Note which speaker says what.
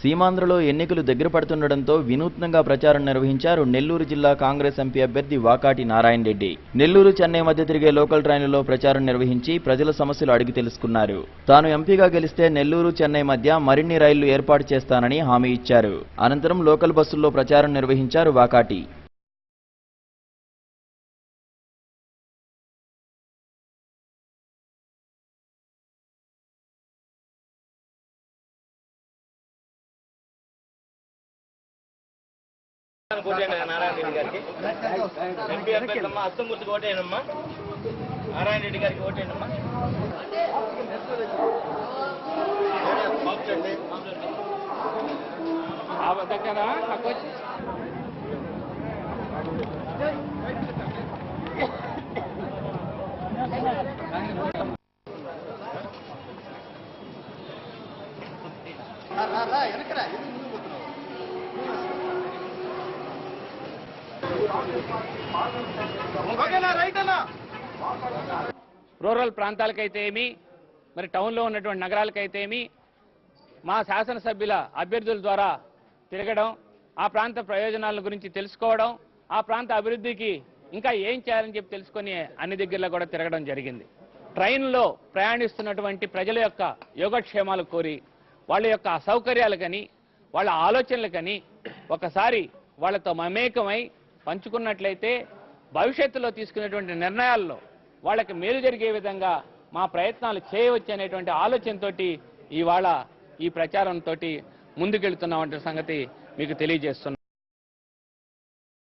Speaker 1: సీమాంధ్రలో ఎన్నికలు దగ్గర పడుతుండటంతో వినూత్నంగా ప్రచారం నిర్వహించారు నెల్లూరు జిల్లా కాంగ్రెస్ ఎంపీ అభ్యర్థి వాకాటి నారాయణ రెడ్డి. నెల్లూరు చెన్నై మధ్య తిరిగే లోకల్ ట్రైన్లలో ప్రచారం నిర్వహించి ప్రజల సమస్యలు అడిగి తెలుసుకున్నారు. తాను ఎంపీగా గెలిస్తే నెల్లూరు చెన్నై మధ్య మరిన్ని రైళ్లు ఏర్పాటు చేస్తానని హామీ ఇచ్చారు. అనంతరం లోకల్ బస్సుల్లో ప్రచారం నిర్వహించారు వాకాటి.
Speaker 2: నారాయణ రెడ్డి గారికి ఎంపీ అభ్యర్థమ్మా అస్తం గుర్తుకు ఓటేయనమ్మా. నారాయణ రెడ్డి గారికి ఓటేయనమ్మా.
Speaker 3: రూరల్ ప్రాంతాలకైతే ఏమి, మరి టౌన్లో ఉన్నటువంటి నగరాలకైతే ఏమి, మా శాసనసభ్యుల అభ్యర్థుల ద్వారా తిరగడం, ఆ ప్రాంత ప్రయోజనాల గురించి తెలుసుకోవడం, ఆ ప్రాంత అభివృద్ధికి ఇంకా ఏం చేయాలని చెప్పి తెలుసుకొని అన్ని దగ్గరలో కూడా తిరగడం జరిగింది. ట్రైన్లో ప్రయాణిస్తున్నటువంటి ప్రజల యొక్క యోగక్షేమాలు కోరి, వాళ్ళ యొక్క అసౌకర్యాలకని, వాళ్ళ ఆలోచనలకని ఒకసారి వాళ్ళతో మమేకమై పంచుకున్నట్లయితే భవిష్యత్తులో తీసుకునేటువంటి నిర్ణయాల్లో వాళ్ళకి మేలు జరిగే విధంగా మా ప్రయత్నాలు చేయవచ్చు అనేటువంటి ఆలోచనతో ఇవాళ ఈ ప్రచారంతో ముందుకెళ్తున్నామంటే సంగతి మీకు తెలియజేస్తున్నాం.